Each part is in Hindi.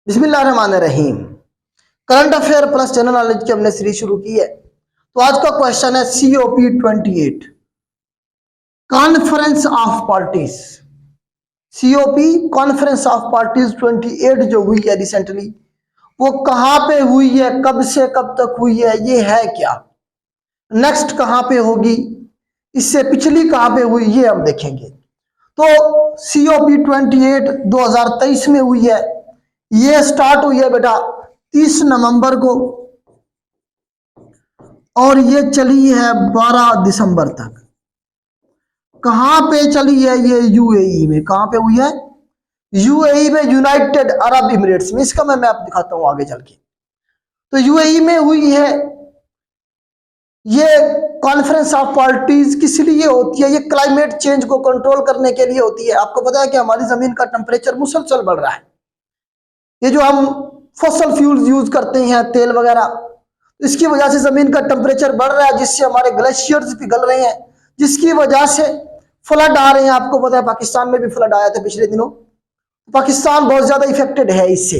बिस्मिल्लाहिर्रहमानिर्रहीम। Current affair plus general knowledge की हमने सीरीज शुरू की है। तो आज का क्वेश्चन है COP 28 conference of parties. COP conference of parties 28 जो हुई है रिसेंटली, वो कहाँ पे हुई है, कब से कब तक हुई है, ये है क्या, नेक्स्ट कहाँ पे होगी, इससे पिछली कहाँ पे हुई, ये हम देखेंगे। तो COP 28 2023 में हुई है। ये स्टार्ट हुई है बेटा 30 नवंबर को और ये चली है 12 दिसंबर तक। कहां पे चली है ये? UAE में। कहां पे हुई है? UAE में, यूनाइटेड अरब इमिरेट्स में। इसका मैं मैप दिखाता हूं आगे चल के। तो UAE में हुई है। ये कॉन्फ्रेंस ऑफ पार्टीज किस लिए होती है? ये क्लाइमेट चेंज को कंट्रोल करने के लिए होती है। आपको पता है कि हमारी जमीन का टेम्परेचर मुसलसल बढ़ रहा है। ये जो हम फॉसल फ्यूल्स यूज करते हैं, तेल वगैरह, इसकी वजह से जमीन का टेम्परेचर बढ़ रहा है, जिससे हमारे ग्लेशियर्स पिघल रहे हैं, जिसकी वजह से फ्लड आ रहे हैं। आपको पता है पाकिस्तान में भी फ्लड आया था पिछले दिनों। पाकिस्तान बहुत ज्यादा इफेक्टेड है इससे।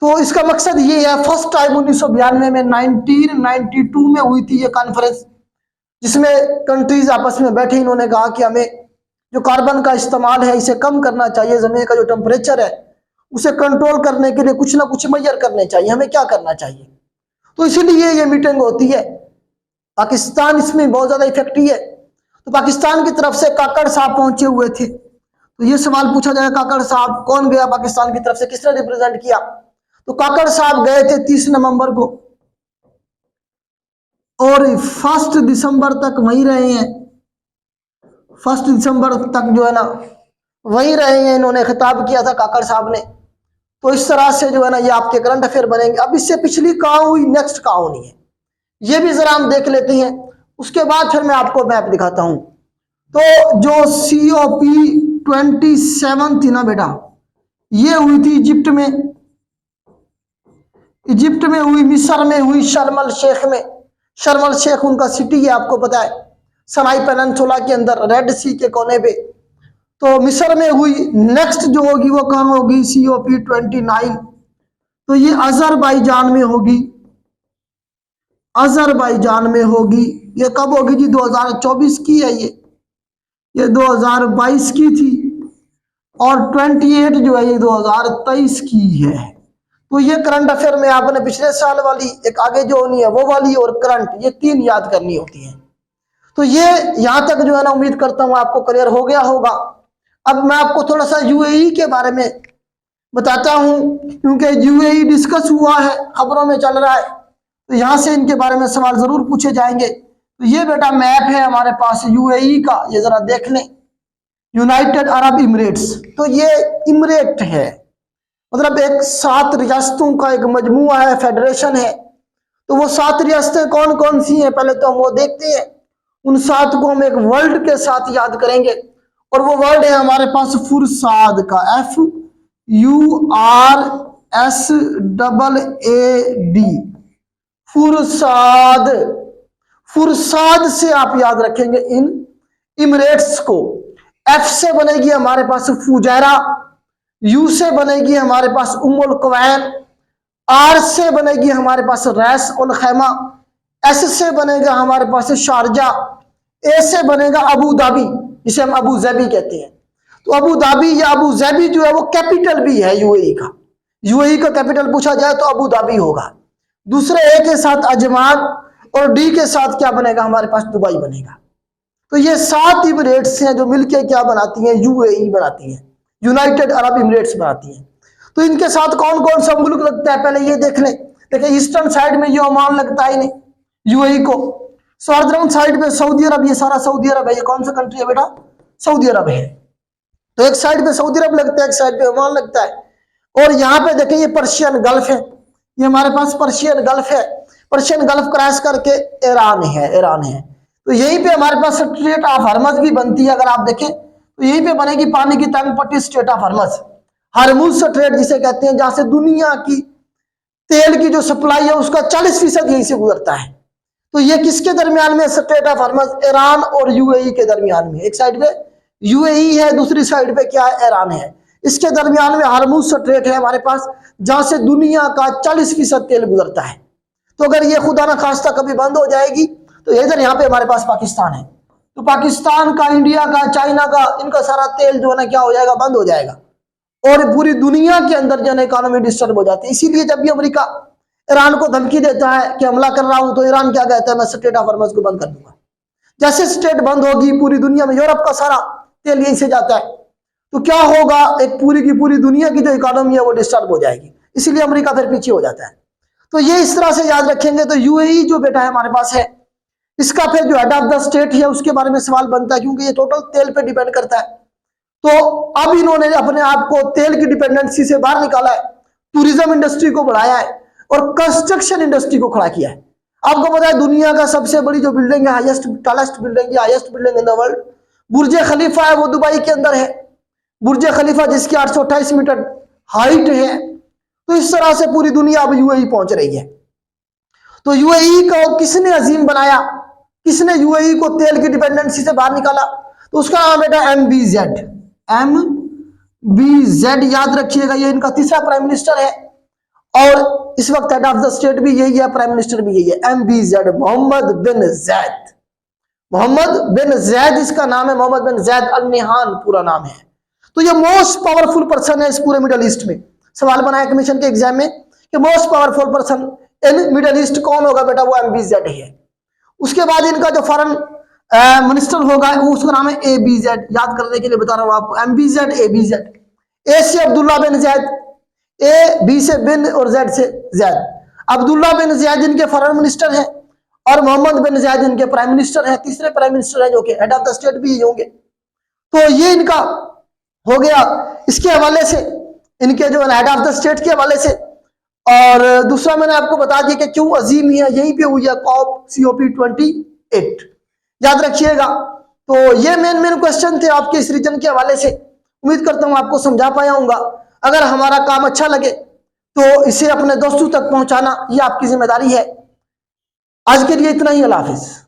तो इसका मकसद ये है, फर्स्ट टाइम 1992 में 1992 में हुई थी ये कॉन्फ्रेंस, जिसमें कंट्रीज आपस में बैठे, इन्होंने कहा कि हमें जो कार्बन का इस्तेमाल है इसे कम करना चाहिए, जमीन का जो टेम्परेचर है उसे कंट्रोल करने के लिए कुछ ना कुछ मेजर करने चाहिए, हमें क्या करना चाहिए। तो इसीलिए ये मीटिंग होती है। पाकिस्तान इसमें बहुत ज्यादा इफेक्टिव है। तो पाकिस्तान की तरफ से काकड़ साहब पहुंचे हुए थे। तो ये सवाल पूछा जाएगा, काकड़ साहब कौन गया पाकिस्तान की तरफ से, किसने रिप्रेजेंट किया? तो काकड़ साहब गए थे 30 नवंबर को और 1 दिसंबर तक वहीं रहे हैं। 1 दिसंबर तक जो है ना वहीं रहे हैं। इन्होंने खिताब किया था काकड़ साहब ने। तो इस तरह से जो है ना ये आपके करंट अफेयर बनेंगे। अब इससे पिछली कहाँ हुई, नेक्स्ट कहाँ होनी है, ये भी जरा हम देख लेते हैं। उसके बाद फिर मैं आपको मैप दिखाता हूं। तो जो COP 27 थी ना बेटा, ये हुई थी इजिप्ट में। इजिप्ट में हुई, मिस्र में हुई, शर्मल शेख में। शर्मल शेख उनका सिटी है, आपको पता है, सनाई पेनिनसुला के अंदर, रेड सी के कोने पे। तो मिस्र में हुई। नेक्स्ट जो होगी वो कहाँ होगी? COP 29। तो ये अजरबैजान में होगी। अजरबैजान में होगी। ये कब होगी जी? 2024 की है ये 2022 की थी। और 28 जो है ये 2023 की है। तो ये करंट अफेयर में आपने पिछले साल वाली, एक आगे जो होनी है वो वाली, और करंट, ये 3 याद करनी होती है। तो ये यहां तक जो है ना उम्मीद करता हूं आपको क्लियर हो गया होगा। अब मैं आपको थोड़ा सा UAE के बारे में बताता हूं, क्योंकि UAE डिस्कस हुआ है, खबरों में चल रहा है, तो यहां से इनके बारे में सवाल जरूर पूछे जाएंगे। तो ये बेटा मैप है हमारे पास UAE का, ये जरा देख लें। यूनाइटेड अरब इमिरेट्स, तो ये इमिरेट है, मतलब एक 7 रियासतों का एक मजमुआ है, फेडरेशन है। तो वो 7 रियासतें कौन कौन सी हैं, पहले तो हम वो देखते हैं। उन 7 को हम एक वर्ल्ड के साथ याद करेंगे, और वो वर्ड है हमारे पास फुरसाद का, FURSAAD, फुरसाद। फुरसाद से आप याद रखेंगे इन इमिरेट्स को। F से बनेगी हमारे पास फुजैरा, U से बनेगी हमारे पास उम्मुल क्वैन, R से बनेगी हमारे पास रैस उल खैमा, S से बनेगा हमारे पास शारजा, A से बनेगा अबू धाबी, जिसे हम अबू जैबी कहते हैं। तो अबू धाबी या अबू जैबी जो है वो कैपिटल भी है UAE का। UAE का कैपिटल पूछा जाए तो अबू धाबी होगा। दूसरे A के साथ अजमान, और D के साथ क्या बनेगा हमारे पास? दुबई बनेगा। तो ये 7 इमिरेट्स हैं जो मिलके क्या बनाती हैं? UAE बनाती हैं, यूनाइटेड अरब इमिरेट्स बनाती हैं। तो इनके साथ कौन कौन सा मुल्क लगता है, पहले ये देख लें। देखिए ईस्टर्न साइड में ये ओमान लगता है इन्हें, UAE को। सॉर्दर्न साइड में सऊदी अरब, ये सारा सऊदी अरब है। ये कौन सा कंट्री है बेटा? सऊदी अरब है। तो एक साइड पे सऊदी अरब लगता है, एक साइड पे ओमान लगता है। और यहाँ पे देखिए ये पर्शियन गल्फ है, ये हमारे पास पर्शियन गल्फ है। पर्शियन गल्फ क्रॉस करके ईरान है। तो यहीं पे हमारे पास स्ट्रेट ऑफ हॉर्मज भी बनती है। अगर आप देखें तो यहीं पे बनेगी पानी की तंग पट्टी, स्ट्रेट ऑफ हॉर्मज, हॉर्मुज स्ट्रेट जिसे कहते हैं, जहां से दुनिया की तेल की जो सप्लाई है उसका 40% यहीं से गुजरता है। तो ये किसके दरमियान में? स्ट्रेट ऑफ हॉर्मज, ईरान और UAE के दरमियान में। एक साइड पे UAE है, दूसरी साइड पे क्या है? ईरान है। इसके दरमियान में हार्मुज स्ट्रेट है हमारे पास, जहां से दुनिया का 40% तेल गुजरता है। तो अगर ये खुदा ना खास्ता कभी बंद हो जाएगी तो इधर यहाँ पे हमारे पास पाकिस्तान है, तो पाकिस्तान का, इंडिया का, चाइना का, इनका सारा तेल जो है ना क्या हो जाएगा, बंद हो जाएगा, और पूरी दुनिया के अंदर जो है इकोनॉमी डिस्टर्ब हो जाती है। इसीलिए जब भी अमेरिका ईरान को धमकी देता है कि हमला कर रहा हूं, तो ईरान क्या कहता है, मैं स्ट्रेट ऑफ हॉर्मुज को बंद कर दूंगा। जैसे स्टेट बंद होगी पूरी दुनिया में, यूरोप का सारा तेल यहीं से जाता है, तो क्या होगा, एक पूरी की पूरी दुनिया की जो इकोनॉमी है वो डिस्टर्ब हो जाएगी। इसीलिए अमेरिका फिर पीछे हो जाता है। तो ये इस तरह से याद रखेंगे। तो यूएई जो बेटा है हमारे पास है, इसका फिर जो हेड ऑफ द स्टेट है उसके बारे में सवाल बनता है, क्योंकि ये टोटल तेल पे डिपेंड करता है। तो अब इन्होंने अपने आप को तेल की डिपेंडेंसी से बाहर निकाला है, टूरिज्म इंडस्ट्री को बढ़ाया है और कंस्ट्रक्शन इंडस्ट्री को खड़ा किया है। आपको पता है दुनिया का सबसे बड़ी जो बिल्डिंग है, highest tallest building, highest building in the world, Burj Khalifa है, वो दुबई के अंदर है। बुर्ज खलीफा जिसकी 828 मीटर हाइट है। तो इस तरह से पूरी दुनिया अब यूएई पहुंच रही है। तो यूएई को किसने अजीम बनाया, किसने यूएई को तेल की डिपेंडेंसी से बाहर निकाला, तो उसका नाम बेटा MBZ। MBZ याद रखिएगा, ये इनका तीसरा प्राइम मिनिस्टर है और इस वक्त हेड ऑफ द स्टेट भी यही है, प्राइम मिनिस्टर भी यही है, MBZ, मोहम्मद बिन जैद। मोहम्मद बिन जैद इसका नाम है, मोहम्मद बिन जैद अल नहान पूरा नाम है। तो ये मोस्ट पावरफुल पर्सन है इस पूरे मिडल ईस्ट में। सवाल बनाया कमीशन के एग्जाम में कि most powerful person in middle east कौन होगा बेटा, वो MBZ है। उसके बाद इनका जो फॉरेन मिनिस्टर होगा उसका नाम है ABZ। याद करने के लिए बता रहा हूं आपको, MBZ ABZ। ए से अब्दुल्ला बिन जैद, ए बी से बिन और जेड से जैद। अब्दुल्ला बिन जैद इनके फॉरेन मिनिस्टर हैं और मोहम्मद बिन जैद इनके प्राइम मिनिस्टर हैं, तीसरे प्राइम मिनिस्टर हैं जो कि हेड ऑफ द स्टेट भी होंगे। तो ये इनका हो गया इसके हवाले से, इनके जो हेड ऑफ द स्टेट के हवाले से। और दूसरा मैंने आपको बता दिया कि क्यों अजीम है, यहीं पे हुई है COP28, याद रखिएगा। तो ये मेन क्वेश्चन थे आपके इस रीजन के हवाले से। उम्मीद करता हूं आपको समझा पाया हूंगा। अगर हमारा काम अच्छा लगे तो इसे अपने दोस्तों तक पहुंचाना ये आपकी जिम्मेदारी है। आज के लिए इतना ही, अल्लाह हाफिज।